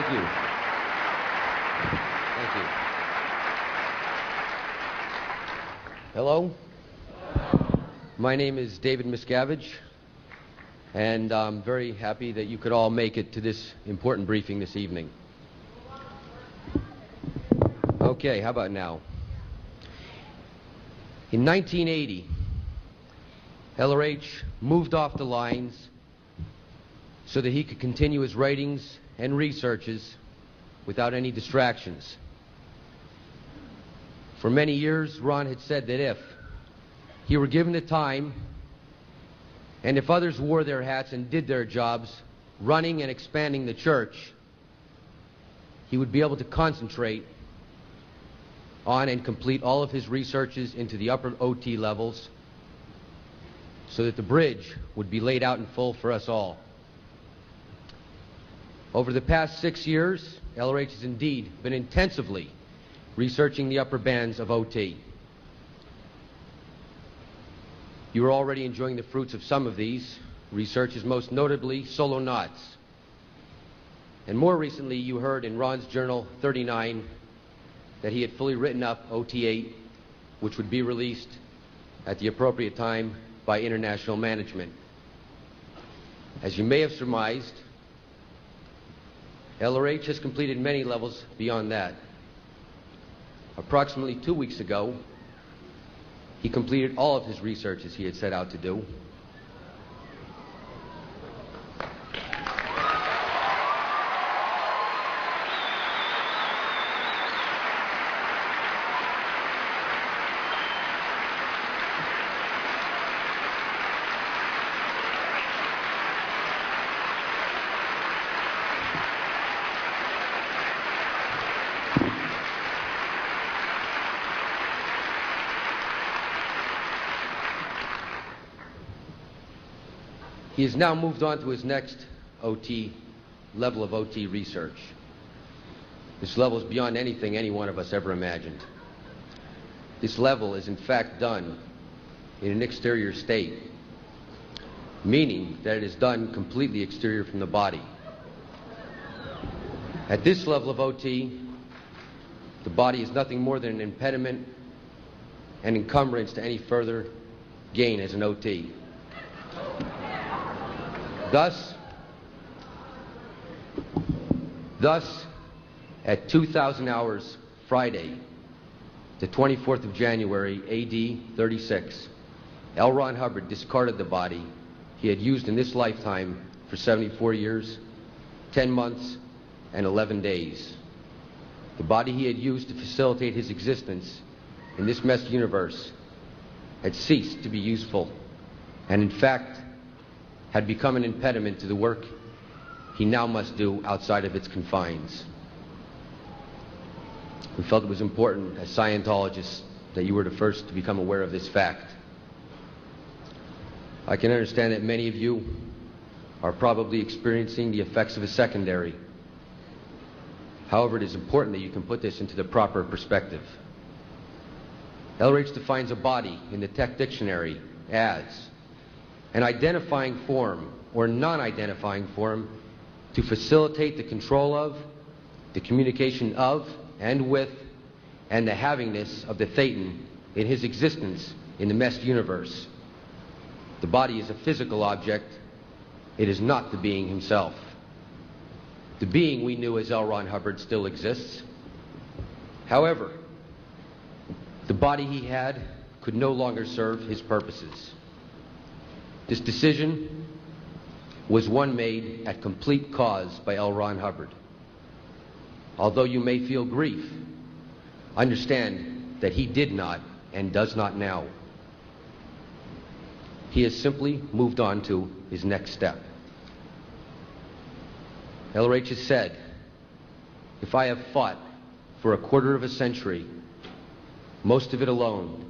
Thank you. Thank you. Hello. My name is David Miscavige, and I'm very happy that you could all make it to this important briefing this evening. Okay, how about now? In 1980, LRH moved off the lines so that he could continue his writings and researches without any distractions. For many years, Ron had said that if he were given the time, and if others wore their hats and did their jobs, running and expanding the church, he would be able to concentrate on and complete all of his researches into the upper OT levels so that the bridge would be laid out in full for us all. Over the past 6 years, LRH has indeed been intensively researching the upper bands of OT. You are already enjoying the fruits of some of these researches, most notably solo knots. And more recently, you heard in Ron's Journal 39 that he had fully written up OT8, which would be released at the appropriate time by international management. As you may have surmised, LRH has completed many levels beyond that. Approximately 2 weeks ago, he completed all of his researches he had set out to do. He has now moved on to his next level of OT research. This level is beyond anything any one of us ever imagined. This level is in fact done in an exterior state, meaning that it is done completely exterior from the body. At this level of OT, the body is nothing more than an impediment and encumbrance to any further gain as an OT. Thus, at 2,000 hours Friday, the 24th of January, AD 36, L. Ron Hubbard discarded the body he had used in this lifetime for 74 years, 10 months, and 11 days. The body he had used to facilitate his existence in this messed universe had ceased to be useful, and in fact, had become an impediment to the work he now must do outside of its confines. We felt it was important as Scientologists that you were the first to become aware of this fact. I can understand that many of you are probably experiencing the effects of a secondary. However, it is important that you can put this into the proper perspective. LRH defines a body in the Tech Dictionary as an identifying form or non-identifying form to facilitate the control of, the communication of, and with, and the havingness of the Thetan in his existence in the messed universe. The body is a physical object. It is not the being himself. The being we knew as L. Ron Hubbard still exists. However, the body he had could no longer serve his purposes. This decision was one made at complete cause by L. Ron Hubbard. Although you may feel grief, understand that he did not and does not now. He has simply moved on to his next step. LRH has said, if I have fought for a quarter of a century, most of it alone,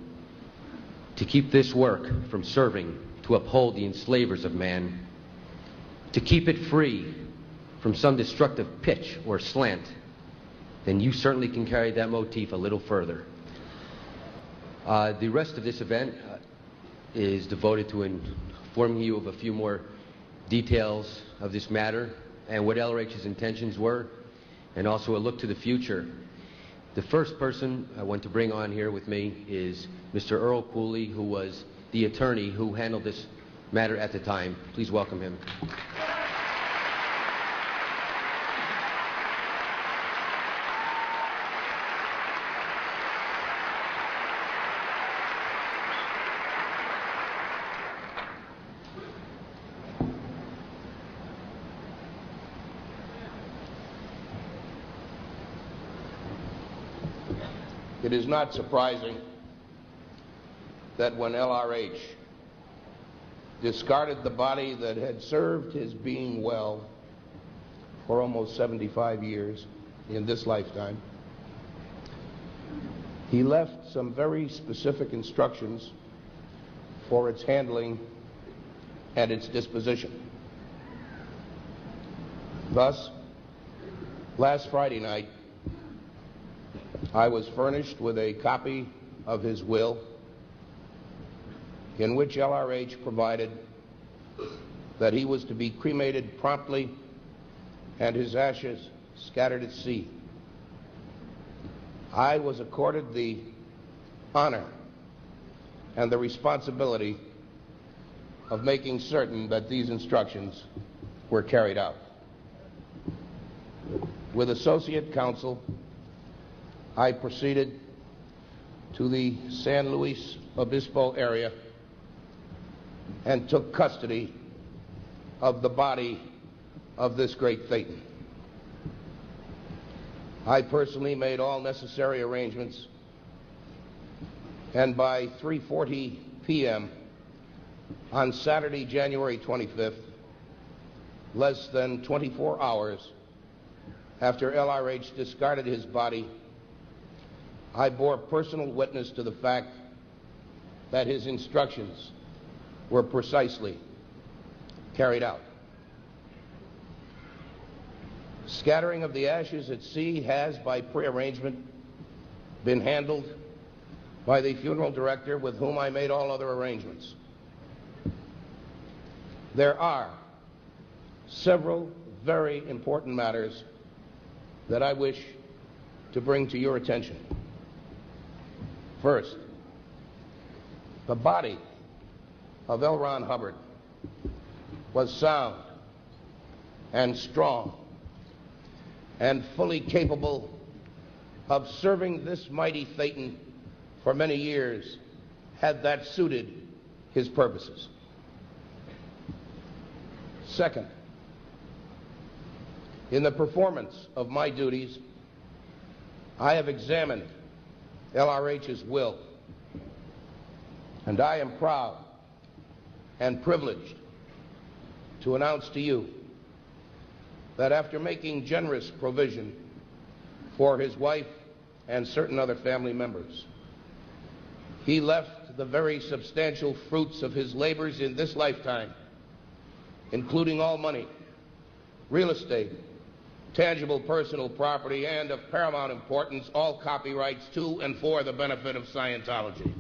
to keep this work from serving to uphold the enslavers of man, to keep it free from some destructive pitch or slant, then you certainly can carry that motif a little further. The rest of this event is devoted to informing you of a few more details of this matter and what LRH's intentions were. and also a look to the future. The first person I want to bring on here with me is Mr. Earl Cooley, who was the attorney who handled this matter at the time. Please welcome him. It is not surprising that when LRH discarded the body that had served his being well for almost 75 years in this lifetime, he left some very specific instructions for its handling and its disposition. Thus, last Friday night, I was furnished with a copy of his will in which LRH provided that he was to be cremated promptly and his ashes scattered at sea. I was accorded the honor and the responsibility of making certain that these instructions were carried out. With associate counsel, I proceeded to the San Luis Obispo area and took custody of the body of this great Thetan. I personally made all necessary arrangements, and by 3:40 p.m. on Saturday, January 25th, less than 24 hours after LRH discarded his body, I bore personal witness to the fact that his instructions were precisely carried out. Scattering of the ashes at sea has, by prearrangement, been handled by the funeral director with whom I made all other arrangements. There are several very important matters that I wish to bring to your attention. First, the body of L. Ron Hubbard was sound and strong and fully capable of serving this mighty Thetan for many years, had that suited his purposes. Second, in the performance of my duties, I have examined LRH's will, and I am proud and privileged to announce to you that after making generous provision for his wife and certain other family members, he left the very substantial fruits of his labors in this lifetime, including all money, real estate, tangible personal property, and of paramount importance, all copyrights to and for the benefit of Scientology.